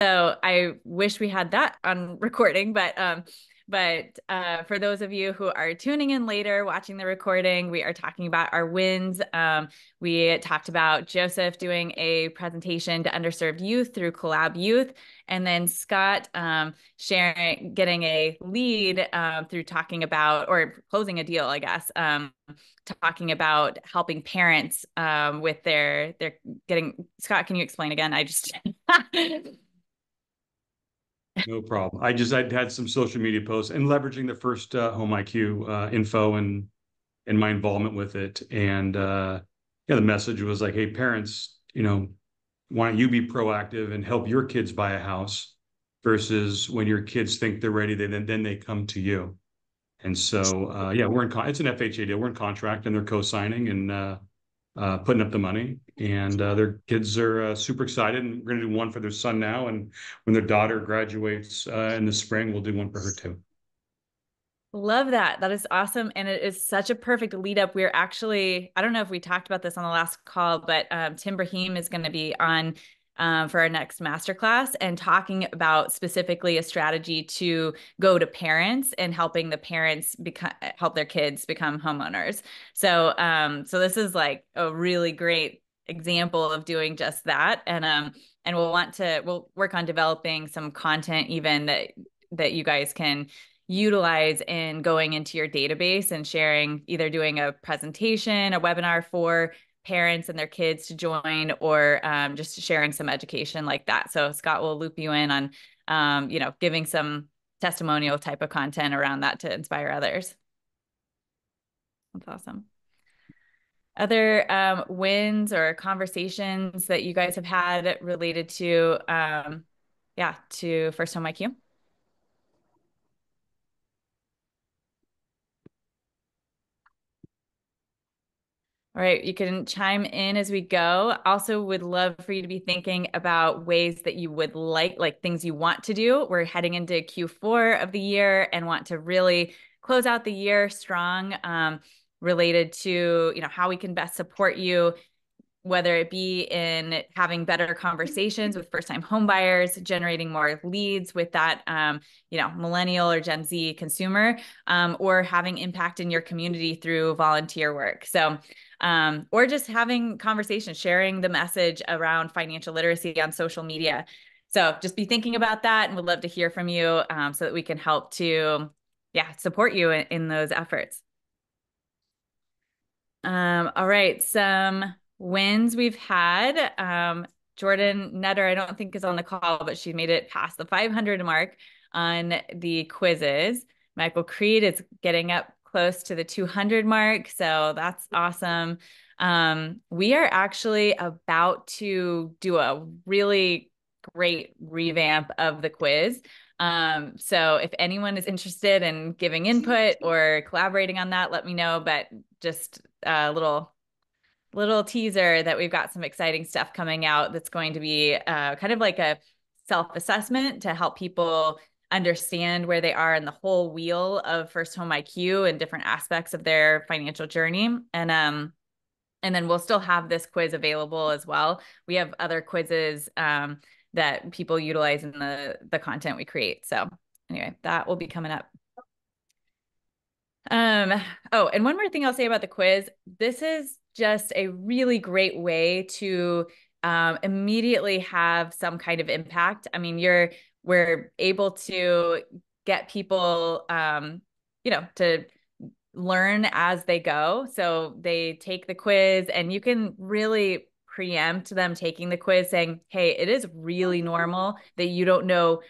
So I wish we had that on recording, but for those of you who are tuning in later, watching the recording, we are talking about our wins. We talked about Joseph doing a presentation to underserved youth through Collab Youth, and then Scott getting a lead through talking about or closing a deal, I guess, talking about helping parents with their getting. Scott, can you explain again? I just No problem. I'd had some social media posts and leveraging the first Home IQ info and my involvement with it. And yeah, the message was like, hey, parents, why don't you be proactive and help your kids buy a house versus when your kids think they're ready, then they come to you. And so yeah, it's an FHA deal. We're in contract and they're co-signing and putting up the money. And their kids are super excited. And we're going to do one for their son now. And when their daughter graduates in the spring, we'll do one for her too. Love that. That is awesome. And it is such a perfect lead up. We're actually, I don't know if we talked about this on the last call, but Tim Brahim is going to be on for our next masterclass and talking about specifically a strategy to go to parents and helping the parents help their kids become homeowners. So this is like a really great example of doing just that. And we'll work on developing some content even that you guys can utilize in going into your database and sharing, either doing a presentation, a webinar for parents and their kids to join, or just sharing some education like that. So Scott will loop you in on, giving some testimonial type of content around that to inspire others. That's awesome. Other wins or conversations that you guys have had related to, yeah, to First Home IQ? All right, you can chime in as we go. Also, would love for you to be thinking about ways that you would like things you want to do. We're heading into Q4 of the year and want to really close out the year strong, related to, how we can best support you, whether it be in having better conversations with first-time home buyers, generating more leads with that, millennial or Gen Z consumer, or having impact in your community through volunteer work. So, or just having conversations, sharing the message around financial literacy on social media. So just be thinking about that, and would love to hear from you, so that we can help to, yeah, support you in those efforts. All right, some wins we've had. Jordan Nutter, I don't think is on the call, but she made it past the 500 mark on the quizzes. Michael Creed is getting up close to the 200 mark, so that's awesome. We are actually about to do a really great revamp of the quiz. So if anyone is interested in giving input or collaborating on that, let me know. But just a little teaser that we've got some exciting stuff coming out that's going to be kind of like a self-assessment to help people understand where they are in the whole wheel of First Home IQ and different aspects of their financial journey. And then we'll still have this quiz available as well. We have other quizzes that people utilize in the content we create. So anyway, that will be coming up. Oh, and one more thing I'll say about the quiz. This is just a really great way to immediately have some kind of impact. I mean, we're able to get people, to learn as they go. So they take the quiz, and you can really preempt them taking the quiz saying, hey, it is really normal that you don't know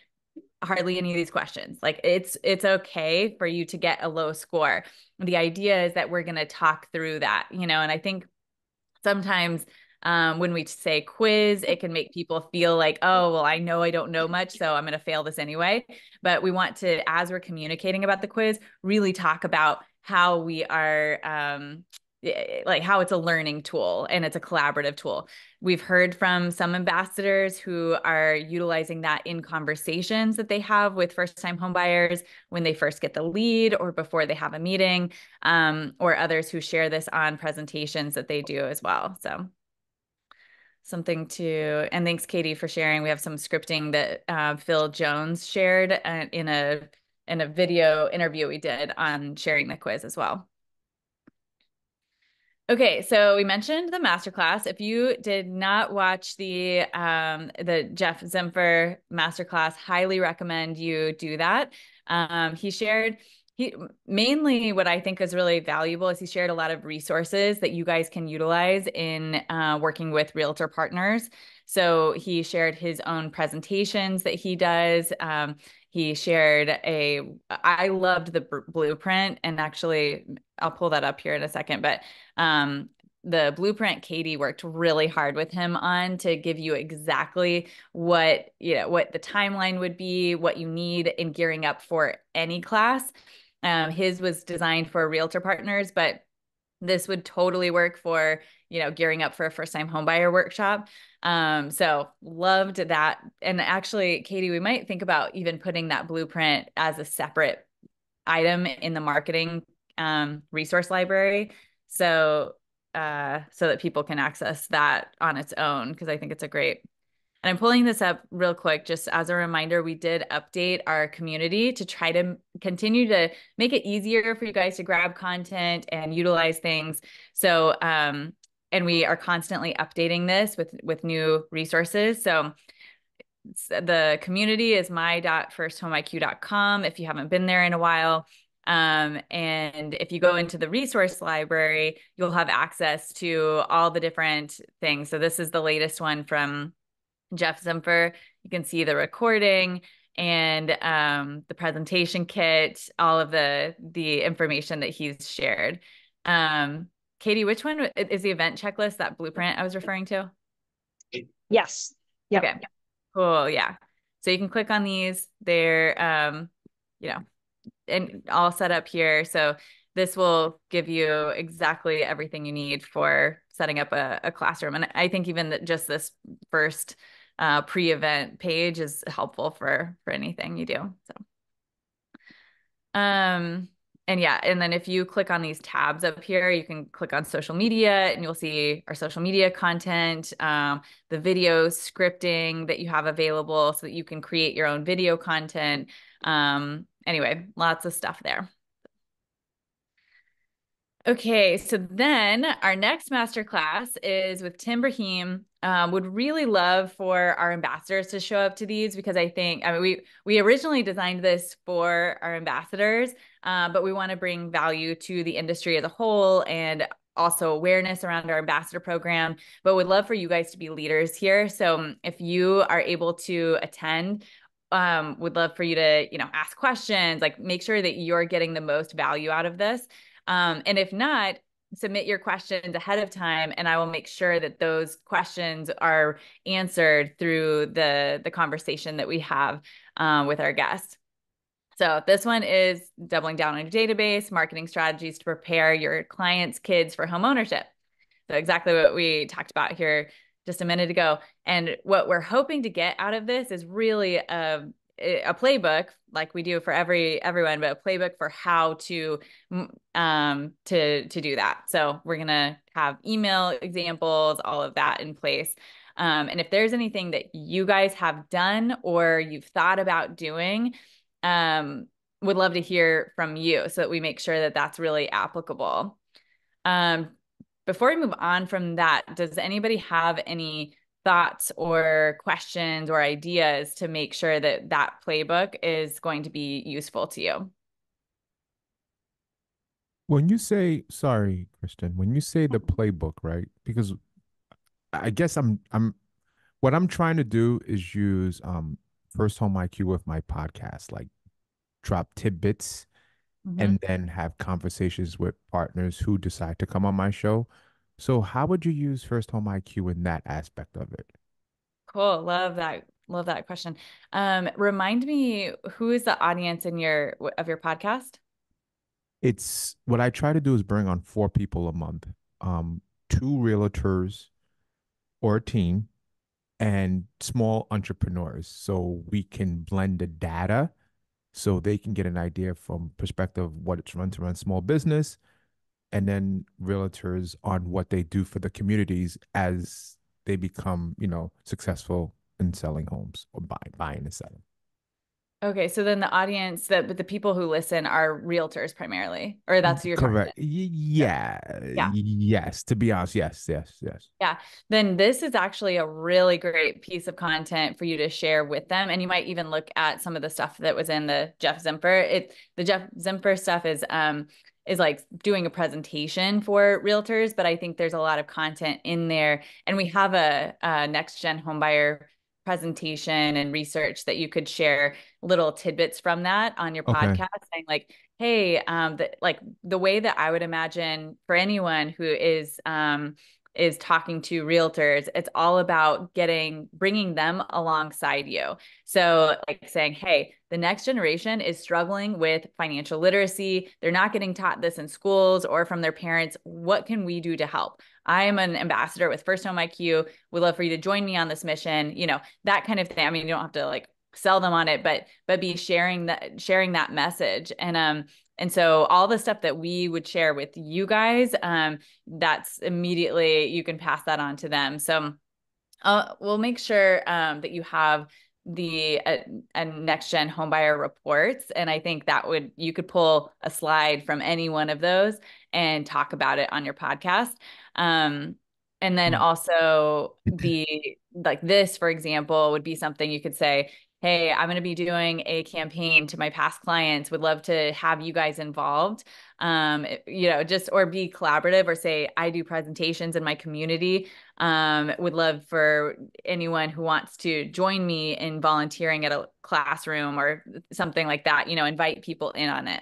hardly any of these questions. Like it's okay for you to get a low score. The idea is that we're going to talk through that, and I think sometimes when we say quiz, it can make people feel like, oh, well, I know I don't know much, so I'm going to fail this anyway. But we want to, as we're communicating about the quiz, really talk about how we are, like how it's a learning tool and it's a collaborative tool. We've heard from some ambassadors who are utilizing that in conversations that they have with first-time homebuyers when they first get the lead or before they have a meeting, or others who share this on presentations that they do as well. something to, and thanks, Katie, for sharing. We have some scripting that Phil Jones shared in a video interview we did on sharing the quiz as well. Okay, so we mentioned the masterclass. If you did not watch the Jeff Zimfer masterclass, highly recommend you do that. He shared he mainly what I think is really valuable is he shared a lot of resources that you guys can utilize in working with realtor partners. So he shared his own presentations that he does. He shared I loved the blueprint, and actually I'll pull that up here in a second, but um, the blueprint Katie worked really hard with him on to give you exactly what the timeline would be, what you need in gearing up for any class. His was designed for realtor partners, but this would totally work for, gearing up for a first time homebuyer workshop. So loved that. And actually, Katie, we might think about even putting that blueprint as a separate item in the marketing resource library. So that people can access that on its own, because I think it's a great. And I'm pulling this up real quick just as a reminder. We did update our community to try to continue to make it easier for you guys to grab content and utilize things. So, and we are constantly updating this with new resources. So the community is my.firsthomeIQ.com if you haven't been there in a while. And if you go into the resource library, you'll have access to all the different things. So this is the latest one from Jeff Zimfer. You can see the recording and the presentation kit, all of the information that he's shared. Katie, which one is the event checklist, that blueprint I was referring to? Yes. Yep. Okay. Cool. Yeah. So you can click on these. They're, you know, and all set up here. So this will give you exactly everything you need for setting up a classroom. And I think even that just this first pre-event page is helpful for anything you do. So, um, and yeah, and then if you click on these tabs up here, you can click on social media and you'll see our social media content, the video scripting that you have available so that you can create your own video content. Anyway, lots of stuff there. Okay, so then our next masterclass is with Tim Brahim. Would really love for our ambassadors to show up to these, because we originally designed this for our ambassadors, but we want to bring value to the industry as a whole and also awareness around our ambassador program. But would love for you guys to be leaders here. So if you are able to attend, would love for you to ask questions, like make sure that you're getting the most value out of this. And if not, submit your questions ahead of time, and I will make sure that those questions are answered through the conversation that we have with our guests. So this one is doubling down on your database, marketing strategies to prepare your clients' kids for home ownership. So exactly what we talked about here just a minute ago. And what we're hoping to get out of this is really a playbook, like we do for everyone, but a playbook for how to do that. So we're gonna have email examples, all of that in place. And if there's anything that you guys have done or you've thought about doing, would love to hear from you so that we make sure that that's really applicable. Before we move on from that, does anybody have any thoughts or questions or ideas to make sure that that playbook is going to be useful to you? When you say, sorry, Kristen, when you say the playbook, right? Because I guess what I'm trying to do is use First Home IQ with my podcast, like drop tidbits Mhm. and then have conversations with partners who decide to come on my show. So how would you use First Home IQ in that aspect of it? Cool. Love that. Love that question. Remind me, who is the audience of your podcast? It's what I try to do is bring on 4 people a month, two realtors or a team, and small entrepreneurs, so we can blend the data so they can get an idea from perspective of what it's run to run small business, and then realtors on what they do for the communities as they become, successful in selling homes or buying and selling. Okay, so then the audience, the people who listen are realtors primarily, or that's your Correct. target. Yeah. Yeah. Yes. To be honest, yes, yes, yes. Yeah, then this is actually a really great piece of content for you to share with them. And you might even look at some of the stuff that was in the Jeff Zimper. The Jeff Zimper stuff is like doing a presentation for realtors, but I think there's a lot of content in there. And we have a next gen homebuyer presentation and research that you could share little tidbits from that on your Okay. podcast, saying like, hey, like the way that I would imagine for anyone who is talking to realtors, it's all about bringing them alongside you. So like saying, hey, the next generation is struggling with financial literacy. They're not getting taught this in schools or from their parents. What can we do to help? I am an ambassador with First Home IQ. Would love for you to join me on this mission, that kind of thing. I mean, you don't have to like sell them on it, but be sharing that message. And so all the stuff that we would share with you guys, that's immediately you can pass that on to them. So we'll make sure that you have the next gen homebuyer reports, and I think you could pull a slide from any one of those and talk about it on your podcast. Um, and then Mm. also the like this, for example, would be something you could say, hey, I'm going to be doing a campaign to my past clients. Would love to have you guys involved. Just or be collaborative, or say, I do presentations in my community. Would love for anyone who wants to join me in volunteering at a classroom or something like that, invite people in on it.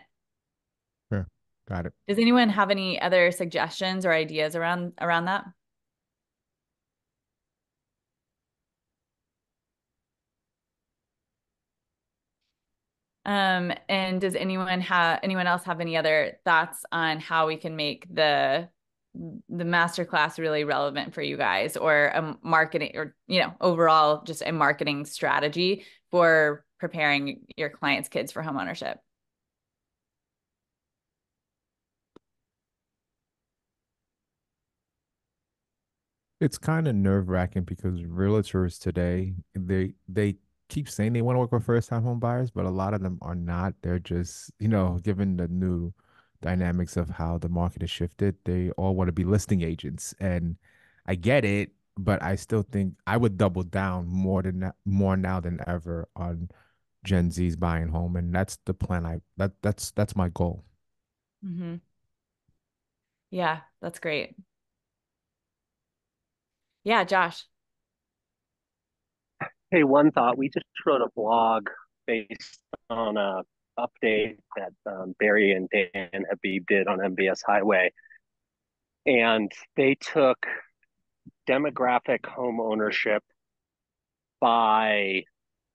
Sure. Got it. Does anyone have any other suggestions or ideas around that? And does anyone else have any other thoughts on how we can make the masterclass really relevant for you guys, or a marketing, or overall just a marketing strategy for preparing your clients' kids for homeownership? It's kind of nerve-wracking because realtors today, they keep saying they want to work with first-time home buyers, but a lot of them are not. They're just, given the new dynamics of how the market has shifted, they all want to be listing agents. And I get it, but I still think I would double down more now than ever on Gen Z's buying home, and that's the plan. That's my goal. Mm-hmm. Yeah, that's great. Yeah, Josh. Hey, one thought. We just wrote a blog based on a update that Barry and Dan Habib did on MBS Highway. And they took demographic home ownership by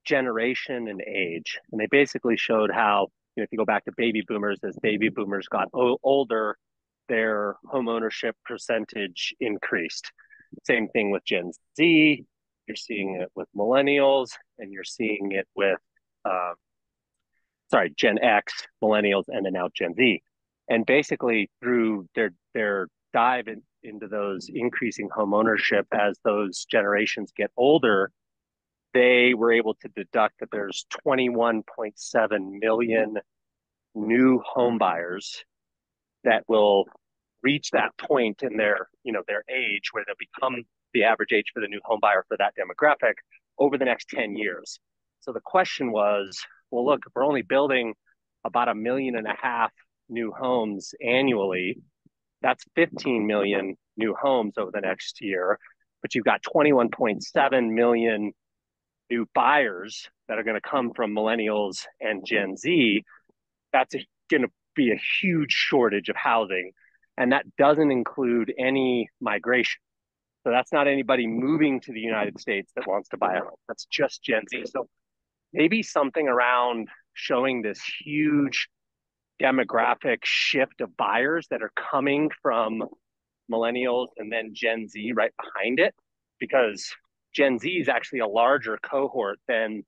generation and age. And they basically showed how, if you go back to baby boomers, as baby boomers got older, their home ownership percentage increased. Same thing with Gen Z. You're seeing it with millennials, and you're seeing it with, uh, Gen X, millennials, and then now Gen Z. And basically, through their dive into those increasing home ownership as those generations get older, they were able to deduct that there's 21.7 million new home buyers that will reach that point in their age where they'll become the average age for the new home buyer for that demographic over the next 10 years. So the question was, well, look, if we're only building about 1.5 million new homes annually, that's 15 million new homes over the next year. But you've got 21.7 million new buyers that are going to come from millennials and Gen Z. That's going to be a huge shortage of housing. And that doesn't include any migration. So that's not anybody moving to the United States that wants to buy a home. That's just Gen Z. So maybe something around showing this huge demographic shift of buyers that are coming from millennials and then Gen Z right behind it, because Gen Z is actually a larger cohort than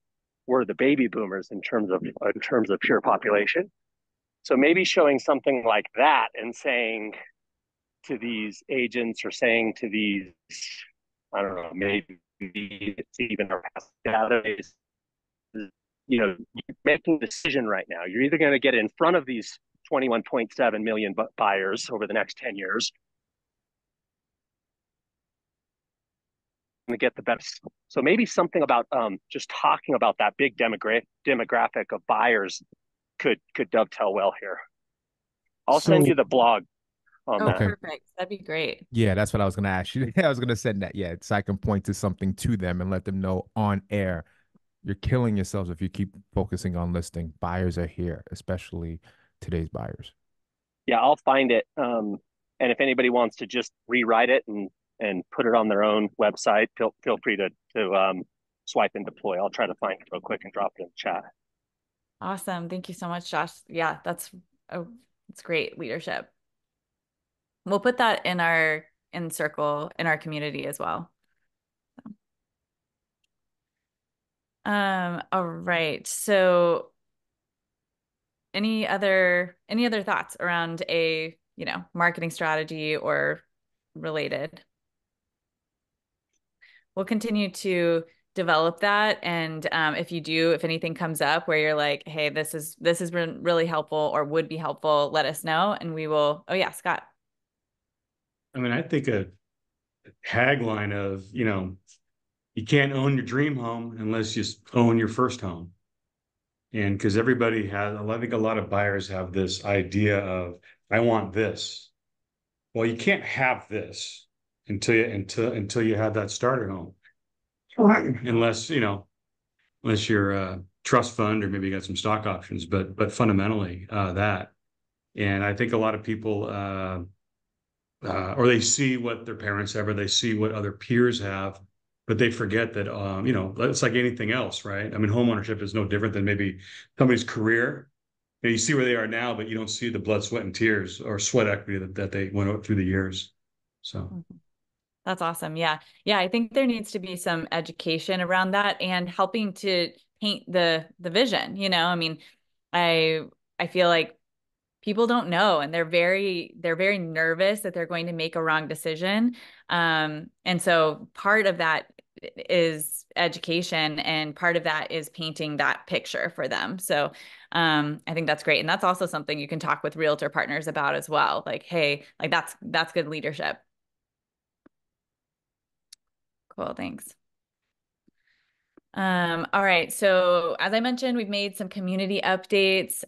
were the baby boomers in terms of pure population. So maybe showing something like that and saying to these agents, or saying to these I don't know, maybe it's even our past database. You know, you're making a decision right now. You're either going to get in front of these 21.7 million buyers over the next 10 years and get the best. So maybe something about just talking about that big demographic of buyers could dovetail well here. I'll send So you the blog on Oh, that. okay. perfect. That'd be great. Yeah, that's what I was gonna ask you. I was gonna send that. Yeah, so I can point to something to them and let them know on air. You're killing yourselves if you keep focusing on listing. Buyers are here, especially today's buyers. Yeah, I'll find it. And if anybody wants to just rewrite it and put it on their own website, feel free to swipe and deploy. I'll try to find it real quick and drop it in the chat. Awesome. Thank you so much, Josh. Yeah, it's great leadership. We'll put that in our in circle in our community as well. All right. So any other thoughts around a, marketing strategy or related? We'll continue to develop that. And if anything comes up where you're like, hey, this has been really helpful or would be helpful, let us know and we will. Oh yeah, Scott. I mean, I think a tagline of, you can't own your dream home unless you own your first home. And because everybody has, I think a lot of buyers have this idea of, I want this. Well, you can't have this until you have that starter home. Unless, unless you're a trust fund or maybe you got some stock options, but fundamentally that. And I think a lot of people or they see what their parents have, or they see what other peers have, but they forget that it's like anything else, right? I mean, homeownership is no different than maybe somebody's career. You see where they are now, but you don't see the blood, sweat, and tears or sweat equity that they went up through the years. So That's awesome. Yeah. Yeah, I think there needs to be some education around that and helping to paint the vision, I mean, I I feel like people don't know and they're very nervous that they're going to make a wrong decision. And so part of that is education and part of that is painting that picture for them. So I think that's great. And that's also something you can talk with realtor partners about as well. Like, hey, like that's good leadership. Cool, thanks. All right. So as I mentioned, we've made some community updates.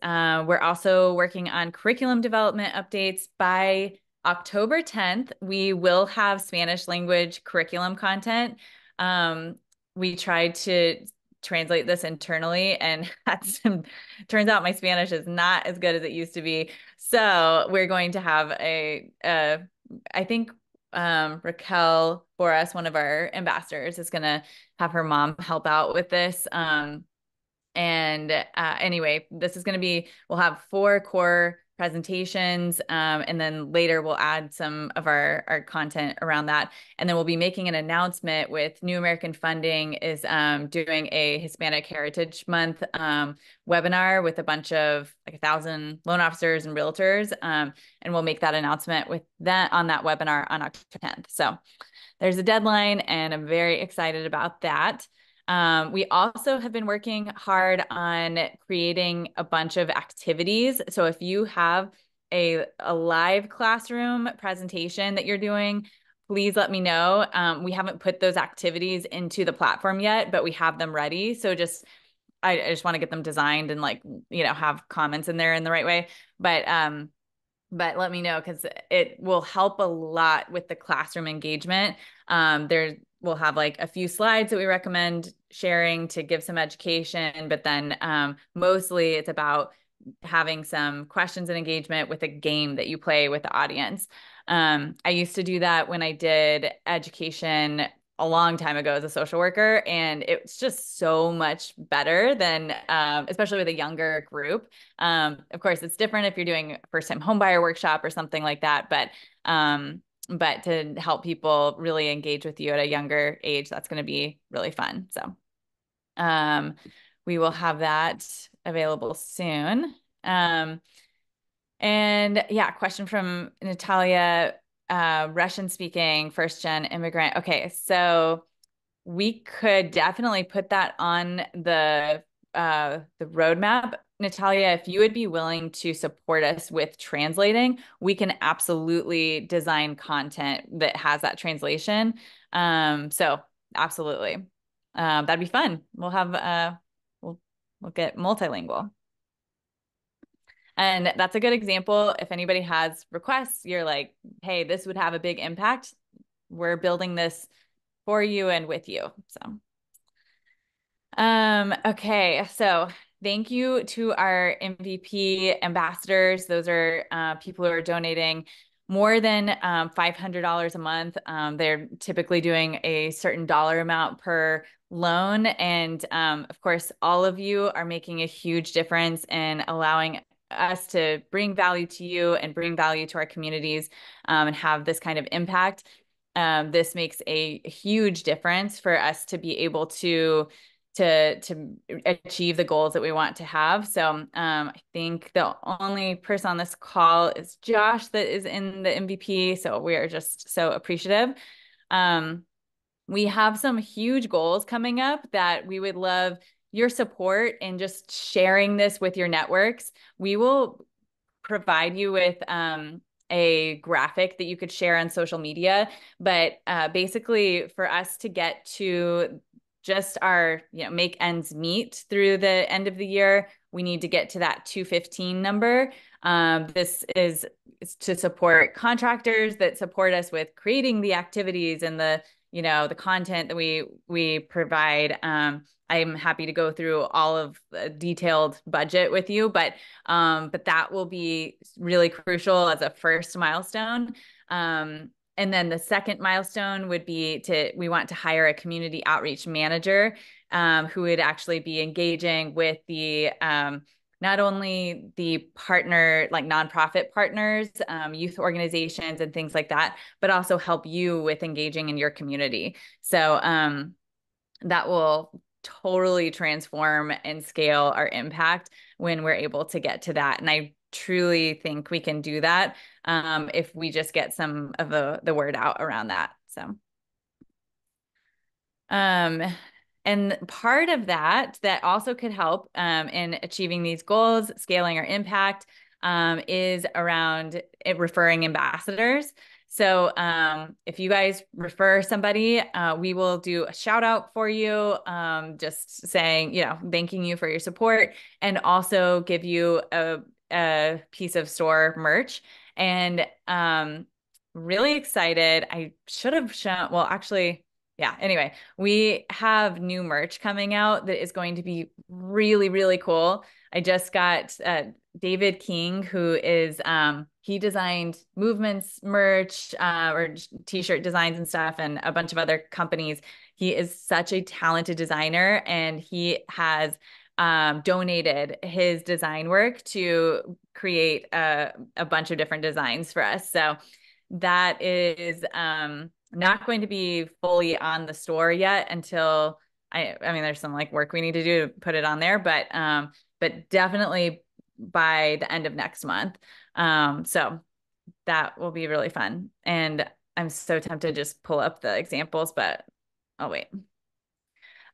We're also working on curriculum development updates. By October 10th, we will have Spanish language curriculum content. We tried to translate this internally and turns out my Spanish is not as good as it used to be. So we're going to have I think Raquel Boras, one of our ambassadors, is going to have her mom help out with this. And anyway, this is going to be, we'll have 4 core presentations. And then later we'll add some of our content around that. And then we'll be making an announcement with New American Funding is doing a Hispanic Heritage Month webinar with a bunch of like 1,000 loan officers and realtors. And we'll make that announcement with that on that webinar on October 10th. So there's a deadline and I'm very excited about that. We also have been working hard on creating a bunch of activities. So if you have a live classroom presentation that you're doing, please let me know. We haven't put those activities into the platform yet, but we have them ready. So I just want to get them designed and have comments in there in the right way. But let me know because it will help a lot with the classroom engagement. We'll have like a few slides that we recommend sharing to give some education, but then mostly it's about having some questions and engagement with a game that you play with the audience. I used to do that when I did education a long time ago as a social worker, and it's just so much better than, especially with a younger group. Of course, it's different if you're doing a first-time homebuyer workshop or something like that, but to help people really engage with you at a younger age, that's going to be really fun. So we will have that available soon. And yeah, question from Natalia. Russian speaking first gen immigrant. Okay, so we could definitely put that on the roadmap. Natalia, if you would be willing to support us with translating, we can absolutely design content that has that translation. So absolutely. That'd be fun. We'll we'll get multilingual. And that's a good example. If anybody has requests, you're like, hey, this would have a big impact. We're building this for you and with you. So okay, so thank you to our MVP ambassadors. Those are people who are donating more than $500 a month. They're typically doing a certain dollar amount per loan. And of course, all of you are making a huge difference in allowing us to bring value to you and bring value to our communities and have this kind of impact. This makes a huge difference for us to be able to achieve the goals that we want to have. So I think the only person on this call is Josh that is in the MVP. So we are just so appreciative. We have some huge goals coming up that we would love your support in just sharing this with your networks. We will provide you with a graphic that you could share on social media. But basically, for us to get to just our, make ends meet through the end of the year, we need to get to that 215 number. This is to support contractors that support us with creating the activities and the content that we provide. I'm happy to go through all of the detailed budget with you, but that will be really crucial as a first milestone. And then the second milestone would be we want to hire a community outreach manager who would actually be engaging with not only the partner, like nonprofit partners, youth organizations and things like that, but also help you with engaging in your community. So that will totally transform and scale our impact when we're able to get to that. And I truly think we can do that if we just get some of the word out around that. So and part of that also could help in achieving these goals, scaling our impact, is around referring ambassadors. So if you guys refer somebody, we will do a shout out for you, just saying, thanking you for your support, and also give you a piece of store merch. And really excited. I should have shown, well, actually, yeah, anyway, we have new merch coming out that is going to be really, really cool. I just got David King, who is he designed Movements merch or t-shirt designs and stuff, and a bunch of other companies. He is such a talented designer, and he has donated his design work to create a bunch of different designs for us. So that is not going to be fully on the store yet until I mean, there's some work we need to do to put it on there, but definitely by the end of next month. So that will be really fun. And I'm so tempted to just pull up the examples, but I'll wait.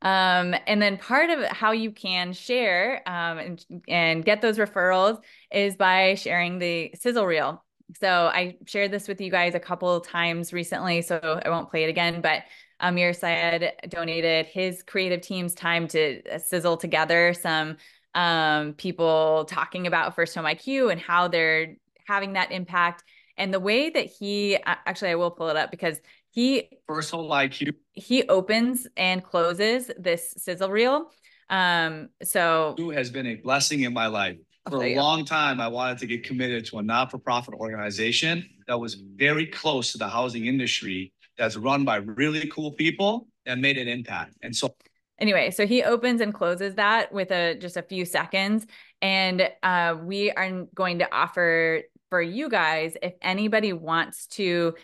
And then part of how you can share and get those referrals is by sharing the sizzle reel. So I shared this with you guys a couple of times recently, so I won't play it again, but Amir Syed donated his creative team's time to sizzle together some people talking about First Home IQ and how they're having that impact. And the way that actually, I will pull it up because First Home IQ, he opens and closes this sizzle reel. So who has been a blessing in my life. For a long time, I wanted to get committed to a not-for-profit organization that was very close to the housing industry, that's run by really cool people that made an impact. And so anyway, so he opens and closes that with just a few seconds. And we are going to offer for you guys, if anybody wants to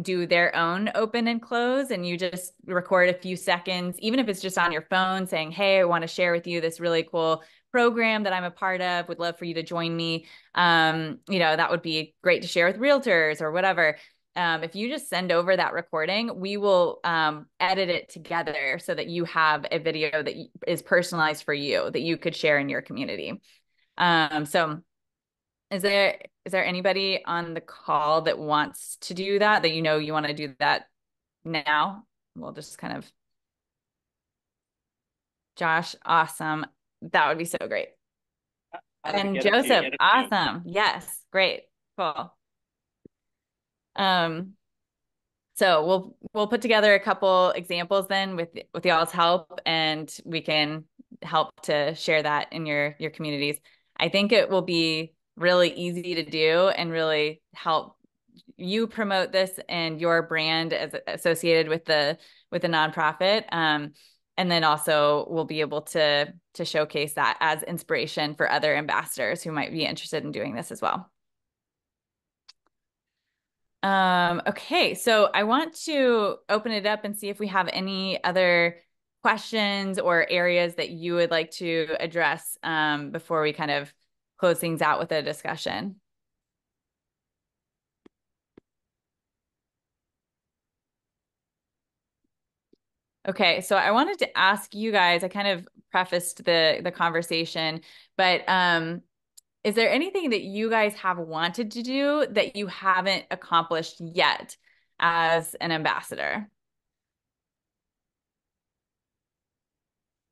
do their own open and close, and you just record a few seconds, even if it's just on your phone saying, hey, I want to share with you this really cool program that I'm a part of, would love for you to join me. That would be great to share with realtors or whatever. if you just send over that recording, we will edit it together so that you have a video that is personalized for you that you could share in your community. So is there anybody on the call that wants to do that you know you want to do that now? We'll just kind of Josh, awesome. That would be so great. And Joseph, awesome. Yes, great. Cool. So we'll put together a couple examples then with y'all's help, and we can help to share that in your communities. I think it will be really easy to do and really help you promote this and your brand as associated with the nonprofit. And then also we'll be able to showcase that as inspiration for other ambassadors who might be interested in doing this as well. Okay, so I want to open it up and see if we have any other questions or areas that you would like to address before we kind of close things out with a discussion. Okay, so I wanted to ask you guys, I kind of prefaced the conversation, but is there anything that you guys have wanted to do that you haven't accomplished yet as an ambassador?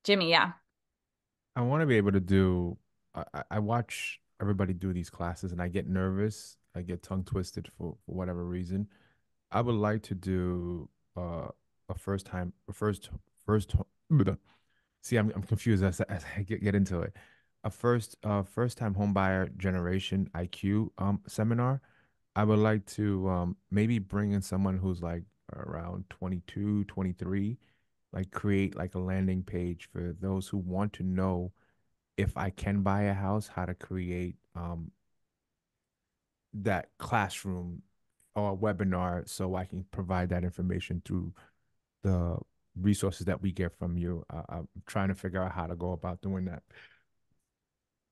Jimmy, yeah. I want to be able to do. I watch everybody do these classes, and I get nervous. I get tongue twisted for whatever reason. I would like to do a first time, first. See, I'm confused as I get into it. A first time home buyer generation IQ seminar. I would like to maybe bring in someone who's like around 22, 23, like create like a landing page for those who want to know if I can buy a house, how to create that classroom or webinar so I can provide that information through the resources that we get from you. I'm trying to figure out how to go about doing that.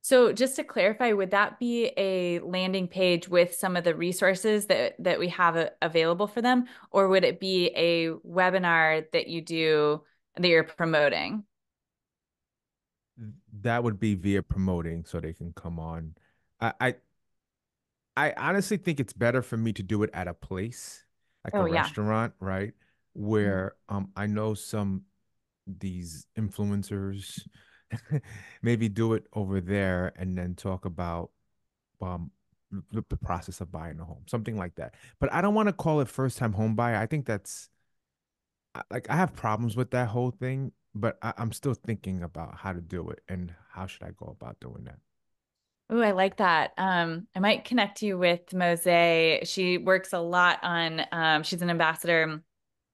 So just to clarify, would that be a landing page with some of the resources that we have available for them, or would it be a webinar that you do that you're promoting? That would be via promoting so they can come on. I I, I honestly think it's better for me to do it at a place, like a Oh yeah. restaurant, right? Mhm. Where I know some these influencers maybe do it over there and then talk about um the process of buying a home, something like that. But I don't want to call it first time home buyer. I think that's like I have problems with that whole thing, but I'm still thinking about how to do it and how should I go about doing that. Oh, I like that. I might connect you with Mose. She works a lot on, she's an ambassador,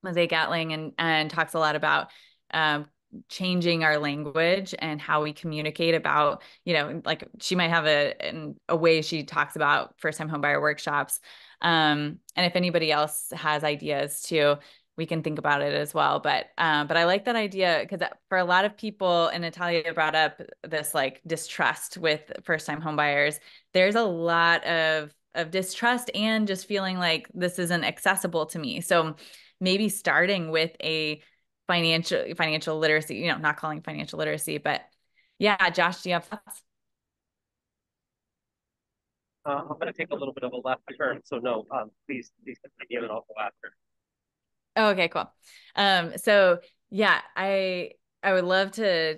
Mose Gatling, and talks a lot about um, changing our language and how we communicate about, like she might have a way she talks about first time homebuyer workshops. And if anybody else has ideas too, we can think about it as well. But I like that idea because for a lot of people, and Natalia brought up this like distrust with first time homebuyers. There's a lot of distrust and just feeling like this isn't accessible to me. So maybe starting with a financial literacy, not calling financial literacy, but yeah, Josh, do you have thoughts? I'm going to take a little bit of a left turn, so no, please continue, and I'll go after. Oh, okay, cool. So yeah, I would love to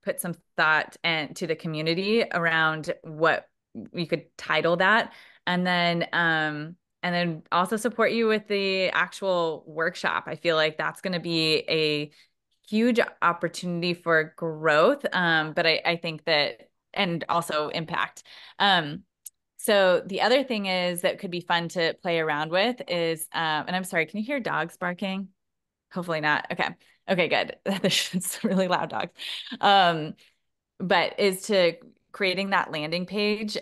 put some thought and to the community around what we could title that, and then also support you with the actual workshop. I feel like that's going to be a huge opportunity for growth, but I think that and also impact. So the other thing is that could be fun to play around with is, and I'm sorry, can you hear dogs barking? Hopefully not. Okay. Okay, good. It's really loud dogs. Um, but is to creating that landing page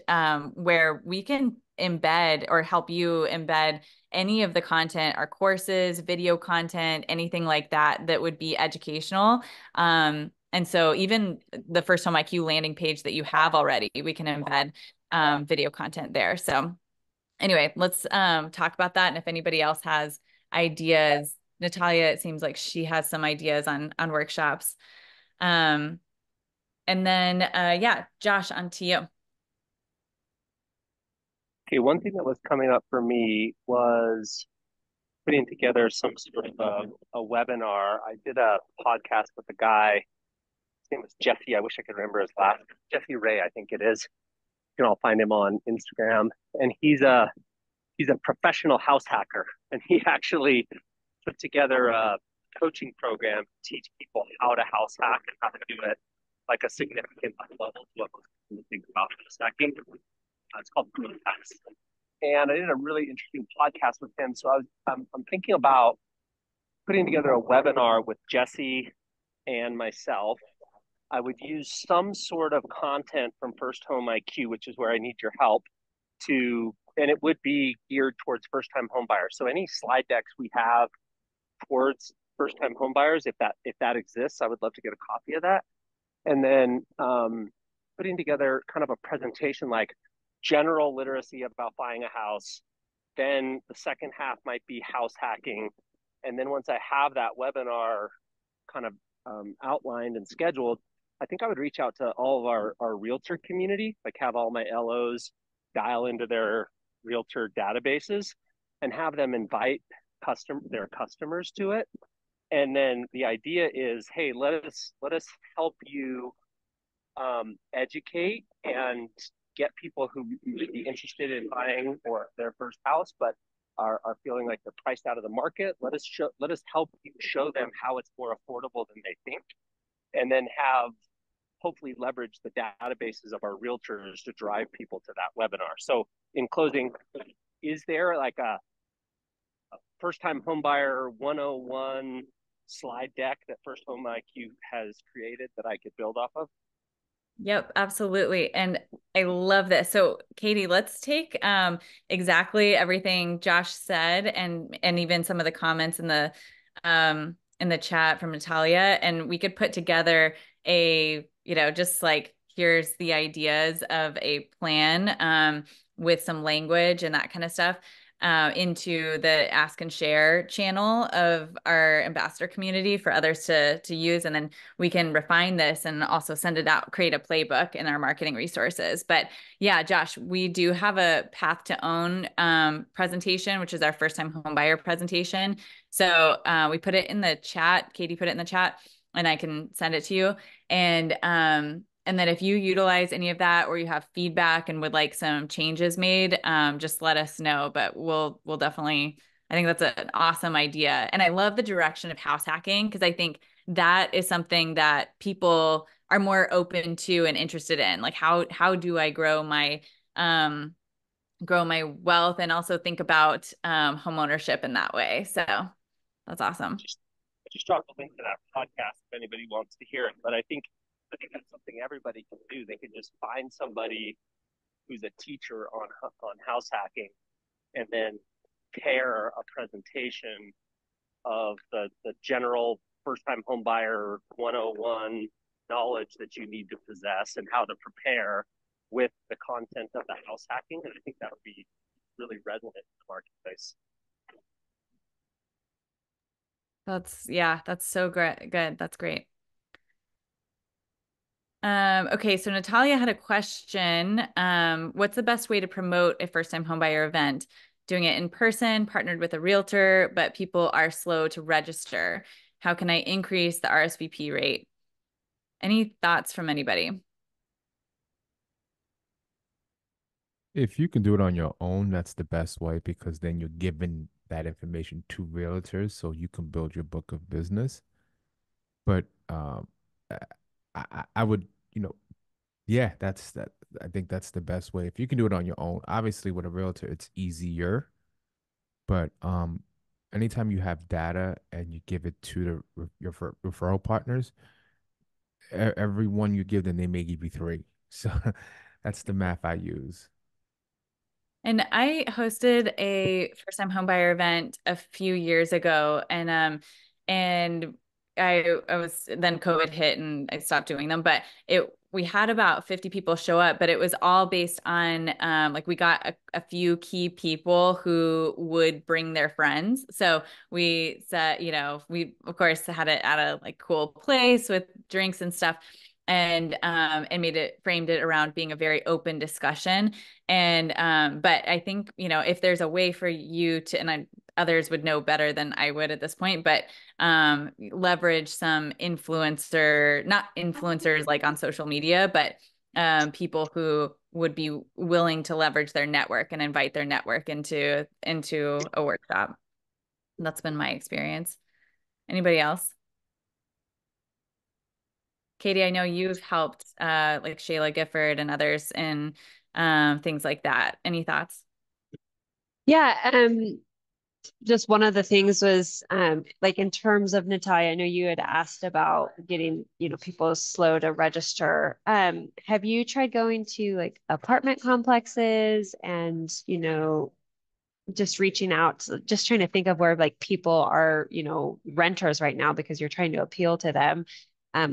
where we can embed or help you embed any of the content, our courses, video content, anything like that that would be educational. And so even the First Home IQ landing page that you have already, we can embed video content there. So anyway, let's talk about that. And if anybody else has ideas, Natalia, it seems like she has some ideas on workshops. And then yeah, Josh, on to you. Okay, one thing that was coming up for me was putting together some sort of a webinar. I did a podcast with a guy. His name was Jesse. I wish I could remember his last. Jesse Ray, I think it is. You can all find him on Instagram, and he's a professional house hacker, and he actually put together a coaching program to teach people how to house hack and how to do it like a significant level to what most people think about house hacking. It's called Growth Hacks. And I did a really interesting podcast with him. So I'm thinking about putting together a webinar with Jesse and myself. I would use some sort of content from First Home IQ, which is where I need your help and it would be geared towards first time home buyers. So any slide decks we have towards first time home buyers, if that exists, I would love to get a copy of that. And then putting together kind of a presentation like general literacy about buying a house. Then the second half might be house hacking. And then once I have that webinar kind of outlined and scheduled, I think I would reach out to all of our realtor community, like have all my LOs dial into their realtor databases and have them invite their customers to it. And then the idea is, hey, let us help you educate and get people who may be interested in buying or their first house, but are feeling like they're priced out of the market. Let us help you show them how it's more affordable than they think, and then have hopefully leverage the databases of our realtors to drive people to that webinar. So in closing, is there like a first time homebuyer 101 slide deck that First Home IQ has created that I could build off of? Yep, absolutely. And I love this. So, Katie, let's take exactly everything Josh said and even some of the comments in the chat from Natalia, and we could put together a, just like here's the ideas of a plan with some language and that kind of stuff into the ask and share channel of our ambassador community for others to use. And then we can refine this and also send it out, create a playbook in our marketing resources. But yeah, Josh, we do have a path to own presentation, which is our first time home buyer presentation. So we put it in the chat. Katie put it in the chat and I can send it to you. And then if you utilize any of that or you have feedback and would like some changes made, just let us know. But we'll definitely, I think that's an awesome idea. And I love the direction of house hacking because I think that is something that people are more open to and interested in. Like how do I grow my wealth and also think about home ownership in that way. So that's awesome. Just drop the link to that podcast if anybody wants to hear it. But I think that's something everybody can do. They can just find somebody who's a teacher on house hacking, and then pair a presentation of the general first time home buyer 101 knowledge that you need to possess and how to prepare with the content of the house hacking. And I think that would be really resonant in the marketplace. That's so great. Good. That's great. Okay, so Natalia had a question. What's the best way to promote a first-time homebuyer event? Doing it in person, partnered with a realtor, but people are slow to register. How can I increase the RSVP rate? Any thoughts from anybody? If you can do it on your own, that's the best way because then you're giving that information to realtors so you can build your book of business. But I, I would, yeah, that's that. I think that's the best way. If you can do it on your own, obviously with a realtor, it's easier. But anytime you have data and you give it to your referral partners, every one you give them, they may give you three. So that's the math I use. And I hosted a first time homebuyer event a few years ago, and I was then COVID hit and I stopped doing them, but we had about 50 people show up, but it was all based on like we got a few key people who would bring their friends. So we said, we of course had it at a like cool place with drinks and stuff. And framed it around being a very open discussion. But I think, if there's a way for you to, others would know better than I would at this point, but leverage some not influencers like on social media, but people who would be willing to leverage their network and invite their network into a workshop. That's been my experience. Anybody else? Katie, I know you've helped like Shayla Gifford and others in things like that. Any thoughts? Yeah, just one of the things was like in terms of Natalia, I know you had asked about getting, people slow to register. Have you tried going to like apartment complexes and, just reaching out, just trying to think of where like people are, renters right now because you're trying to appeal to them.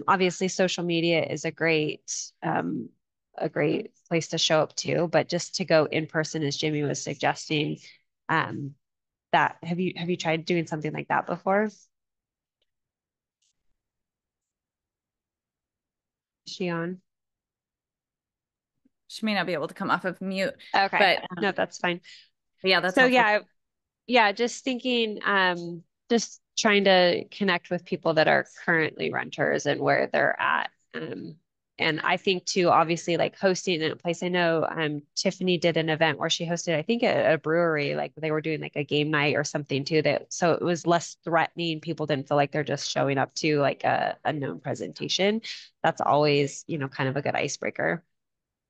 Obviously, social media is a great place to show up to, but just to go in person, as Jimmy was suggesting, that have you tried doing something like that before? Is she on? She may not be able to come off of mute, Okay. but No, that's fine. yeah, that's So helpful. yeah, just thinking, just trying to connect with people that are currently renters and where they're at. And I think too, obviously, like hosting in a place. I know Tiffany did an event where she hosted, I think, a brewery, like they were doing like a game night or something too. That so it was less threatening. People didn't feel like they're just showing up to like a known presentation. That's always, kind of a good icebreaker.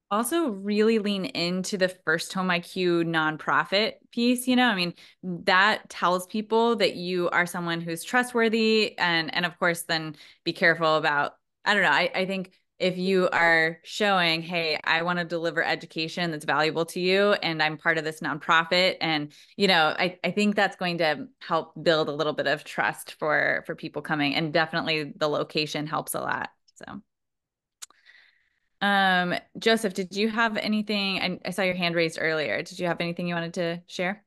Also really lean into the First Home IQ nonprofit piece, I mean, that tells people that you are someone who's trustworthy and of course then be careful about, I don't know, I think if you are showing, hey, I want to deliver education that's valuable to you and I'm part of this nonprofit and I think that's going to help build a little bit of trust for people coming, and definitely the location helps a lot. So Joseph, did you have anything? I saw your hand raised earlier. Did you have anything you wanted to share?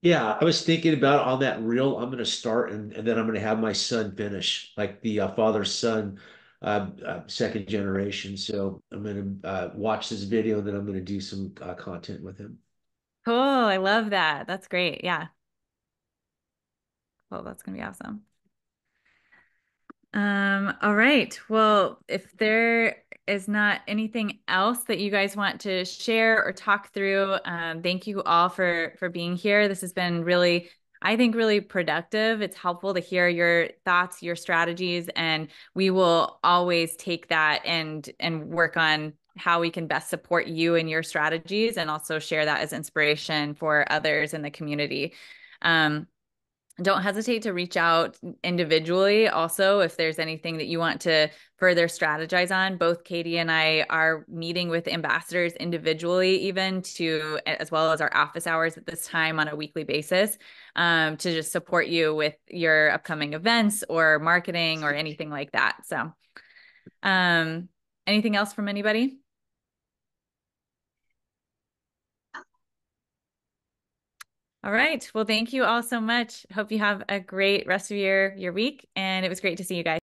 Yeah, I was thinking about on that reel. I'm going to start and then I'm going to have my son finish, like the father son, second generation. So I'm going to watch this video and then I'm going to do some content with him. Cool. I love that. That's great. Yeah. Well, that's gonna be awesome. All right. Well, if there is not anything else that you guys want to share or talk through, thank you all for being here. This has been really, I think, really productive. It's helpful to hear your thoughts, your strategies, and we will always take that and work on how we can best support you and your strategies, and also share that as inspiration for others in the community. Um, don't hesitate to reach out individually. Also, if there's anything that you want to further strategize on, both Katie and I are meeting with ambassadors individually, even as well as our office hours at this time on a weekly basis, to just support you with your upcoming events or marketing or anything like that. So, um, anything else from anybody? All right. Well, thank you all so much. Hope you have a great rest of your week. And it was great to see you guys.